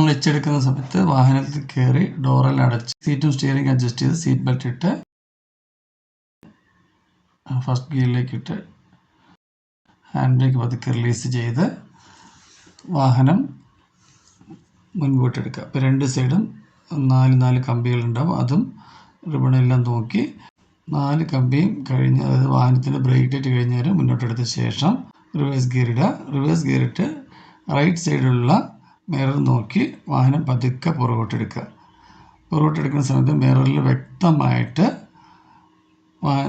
നമ്മൾ എച്ചെടുക്കുന്ന സമയത്ത് വാഹനത്തിൽ കയറി ഡോറെല്ലാം അടച്ച് സീറ്റും സ്റ്റിയറിംഗ് അഡ്ജസ്റ്റ് ചെയ്ത് സീറ്റ് ബെൽറ്റ് ഇട്ട് ഫസ്റ്റ് ഗിയറിലേക്ക് ഇട്ട് ഹാൻഡ് ബ്രേക്ക് പതുക്കെ റിലീസ് ചെയ്ത് വാഹനം മുൻപോട്ടെടുക്കുക. അപ്പോൾ രണ്ട് സൈഡും 4 കമ്പികളുണ്ടാവും. അതും റിബണെല്ലാം നോക്കി 4 കമ്പിയും കഴിഞ്ഞ്, അതായത് വാഹനത്തിൻ്റെ ബ്രേക്ക് ലൈറ്റ് കഴിഞ്ഞാൽ മുന്നോട്ടെടുത്ത ശേഷം റിവേഴ്സ് ഗിയർ ഇടുക. റിവേഴ്സ് ഗിയർ ഇട്ട് റൈറ്റ് സൈഡിലുള്ള മിറർ നോക്കി വാഹനം പതുക്കെ പുറകോട്ടെടുക്കുക. പുറകോട്ടെടുക്കുന്ന സമയത്ത് മിററിൽ വ്യക്തമായിട്ട്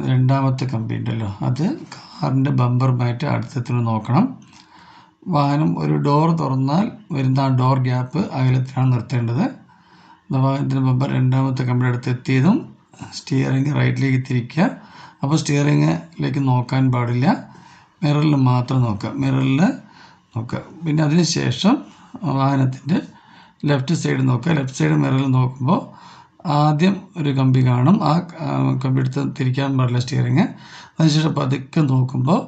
രണ്ടാമത്തെ കമ്പി ഉണ്ടല്ലോ, അത് കാറിൻ്റെ ബമ്പറുമായിട്ട് അടുത്തെത്തുന്നത് നോക്കണം. വാഹനം ഒരു ഡോർ തുറന്നാൽ വരുന്ന ആ ഡോർ ഗ്യാപ്പ് അകലത്തിലാണ് നിർത്തേണ്ടത്. വാഹനത്തിൻ്റെ ബമ്പർ രണ്ടാമത്തെ കമ്പിയുടെ അടുത്ത് എത്തിയതും സ്റ്റിയറിംഗ് റൈറ്റിലേക്ക് തിരിക്കുക. അപ്പോൾ സ്റ്റിയറിംഗിലേക്ക് നോക്കാൻ പാടില്ല, മിററിൽ മാത്രം നോക്കുക. പിന്നെ അതിന് ശേഷം വാഹനത്തിൻ്റെ ലെഫ്റ്റ് സൈഡ് നോക്കുക. ലെഫ്റ്റ് സൈഡ് മിററിൽ നോക്കുമ്പോൾ ആദ്യം ഒരു കമ്പി കാണും. ആ കമ്പി എടുത്ത് തിരിക്കാൻ പാടില്ല സ്റ്റിയറിങ്. അതിനുശേഷം പതുക്കെ നോക്കുമ്പോൾ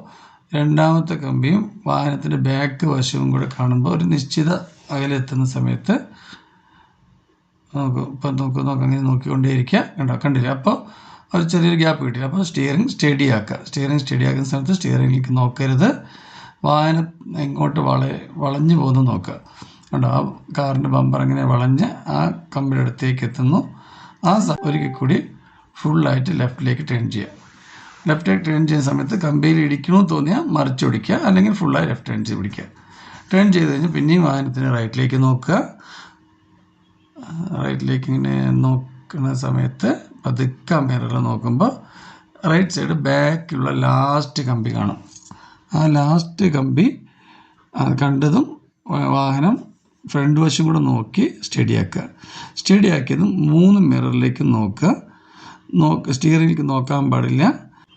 രണ്ടാമത്തെ കമ്പിയും വാഹനത്തിൻ്റെ ബാക്ക് വശവും കൂടെ കാണുമ്പോൾ ഒരു നിശ്ചിത അകലെത്തുന്ന സമയത്ത് നോക്കുക അങ്ങനെ നോക്കിക്കൊണ്ടേയിരിക്കുക. കണ്ടില്ല? അപ്പോൾ ഒരു ചെറിയൊരു ഗ്യാപ്പ് കിട്ടില്ല. അപ്പോൾ സ്റ്റിയറിംഗ് സ്റ്റഡി ആക്കുന്ന സമയത്ത് സ്റ്റിയറിംഗിലേക്ക് നോക്കരുത്. വാഹനം എങ്ങോട്ട് വളഞ്ഞു പോകുന്നു നോക്കുക. കണ്ടോ? ആ കാറിൻ്റെ ബമ്പർ അങ്ങനെ വളഞ്ഞ് ആ കമ്പിയുടെ അടുത്തേക്ക് എത്തുന്നു. ഒരിക്കൽ കൂടി ഫുള്ളായിട്ട് ലെഫ്റ്റിലേക്ക് ടേൺ ചെയ്യുക. ലെഫ്റ്റിലേക്ക് ടേൺ ചെയ്യുന്ന സമയത്ത് കമ്പിയിൽ ഇടിക്കണമെന്ന് തോന്നിയാൽ മറിച്ചൊടിക്കുക, അല്ലെങ്കിൽ ഫുള്ളായി ലെഫ്റ്റ് ടേൺ ചെയ്ത് പിടിക്കുക. ടേൺ ചെയ്ത് കഴിഞ്ഞ് പിന്നെയും വാഹനത്തിന് റൈറ്റിലേക്ക് നോക്കുക. റൈറ്റിലേക്ക് ഇങ്ങനെ നോക്കുന്ന സമയത്ത് പതുക്കെ മിററിൽ നോക്കുമ്പോൾ റൈറ്റ് സൈഡ് ബാക്കിലുള്ള ലാസ്റ്റ് കമ്പി കാണും. ആ ലാസ്റ്റ് കമ്പി കണ്ടതും വാഹനം ഫ്രണ്ട് വശം കൂടെ നോക്കി സ്റ്റഡിയാക്കിയതും 3 മിററിലേക്ക് നോക്കുക. സ്റ്റിയറിംഗിലേക്ക് നോക്കാൻ പാടില്ല.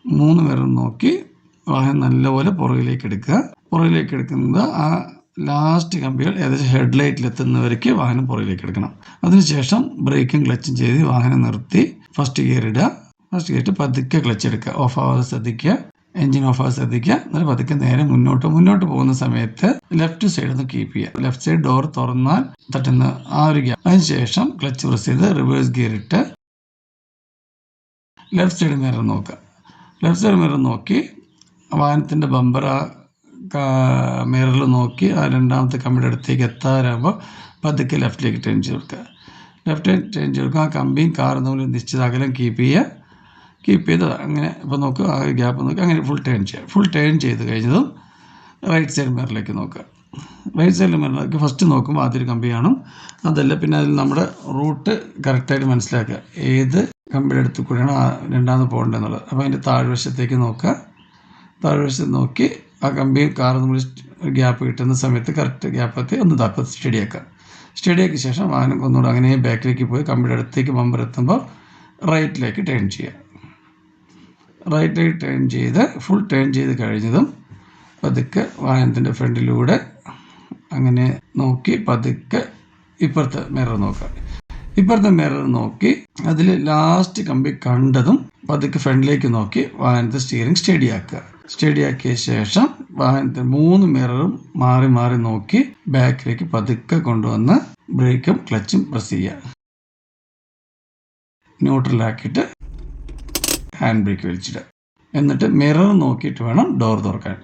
3 മിറർ നോക്കി വാഹനം നല്ലപോലെ പുറകിലേക്ക് എടുക്കുന്നത് ആ ലാസ്റ്റ് കമ്പികൾ ഏകദേശം ഹെഡ്ലൈറ്റിൽ എത്തുന്നവരേക്ക് വാഹനം പുറകിലേക്ക് എടുക്കണം. അതിനുശേഷം ബ്രേക്കും ക്ലച്ചും ചെയ്ത് വാഹനം നിർത്തി ഫസ്റ്റ് ഗിയർ ഇടുക. ഫസ്റ്റ് ഗിയർ ഇട്ട് പതുക്കെ ക്ലച്ച് എടുക്കുക. ഓഫ് ആവാതെ ശ്രദ്ധിക്കുക, എൻജിൻ ഓഫ് ആവാതെ ശ്രദ്ധിക്കുക. എന്നിട്ട് പതുക്കെ നേരെ മുന്നോട്ട് പോകുന്ന സമയത്ത് ലെഫ്റ്റ് സൈഡ് ഒന്ന് കീപ്പ് ചെയ്യുക. ലെഫ്റ്റ് സൈഡ് ഡോർ തുറന്നാൽ തട്ടുന്ന ആ ഒരു ഗ്യാപ്പ്. അതിനുശേഷം ക്ലച്ച് പ്രസ് ചെയ്ത് റിവേഴ്സ് ഗിയർ ഇട്ട് ലെഫ്റ്റ് സൈഡ് മിറർ നോക്കി വാഹനത്തിൻ്റെ ബമ്പർ മിററിൽ നോക്കി ആ രണ്ടാമത്തെ കമ്പിയുടെ അടുത്തേക്ക് എത്താറാകുമ്പോൾ പതുക്കെ ലെഫ്റ്റിലേക്ക് ടേൺ ചെയ്ത് ആ കമ്പിയും കാറും തമ്മിൽ നിശ്ചിത അകലം കീപ്പ് ചെയ്ത് അങ്ങനെ ഇപ്പോൾ നോക്കുക. ആ ഒരു ഗ്യാപ്പ് നോക്കുക. അങ്ങനെ ഫുൾ ടേൺ ചെയ്ത് കഴിഞ്ഞതും റൈറ്റ് സൈഡ് മിററിലേക്ക് നോക്കുക. റൈറ്റ് സൈഡ് മിററിലേക്ക് ഫസ്റ്റ് നോക്കുമ്പോൾ ആദ്യൊരു കമ്പി കാണും. അതല്ല, പിന്നെ അതിൽ നമ്മുടെ റൂട്ട് കറക്റ്റായിട്ട് മനസ്സിലാക്കുക. ഏത് കമ്പിയുടെ അടുത്ത് കൂടെയാണ് രണ്ടാമത് പോകേണ്ടതെന്നുള്ളത്. അപ്പോൾ അതിൻ്റെ താഴ്വശത്തേക്ക് നോക്കുക. താഴ്വശത്ത് നോക്കി ആ കമ്പി കാറ് നമ്മൾ ഗ്യാപ്പ് കിട്ടുന്ന സമയത്ത് കറക്റ്റ് ഗ്യാപ്പത്തി ഒന്ന് തപ്പത്ത് സ്റ്റഡിയാക്കിയ ശേഷം വാഹനം ഒന്നുകൂടെ അങ്ങനെ ബാക്കിലേക്ക് പോയി കമ്പിയുടെ അടുത്തേക്ക് ബമ്പർ എത്തുമ്പോൾ റൈറ്റിലേക്ക് ടേൺ ചെയ്ത് ഫുൾ ടേൺ ചെയ്ത് കഴിഞ്ഞതും പതുക്കെ വാഹനത്തിൻ്റെ ഫ്രണ്ടിലൂടെ അങ്ങനെ നോക്കി പതുക്കെ ഇപ്പുറത്തെ മിറർ നോക്കി അതിൽ ലാസ്റ്റ് കമ്പി കണ്ടതും പതുക്കെ ഫ്രണ്ടിലേക്ക് നോക്കി വാഹനത്തെ സ്റ്റിയറിംഗ് സ്റ്റഡിയാക്കിയ ശേഷം വാഹനത്തെ 3 മിററും മാറി നോക്കി ബാക്കിലേക്ക് പതുക്കെ കൊണ്ടുവന്ന് ബ്രേക്കും ക്ലച്ചും പ്രസ് ചെയ്യുക. ന്യൂട്രലാക്കിയിട്ട് ഹാൻഡ് ബ്രേക്ക് വലിച്ചിടുക. എന്നിട്ട് മിറർ നോക്കിയിട്ട് വേണം ഡോർ തുറക്കാൻ.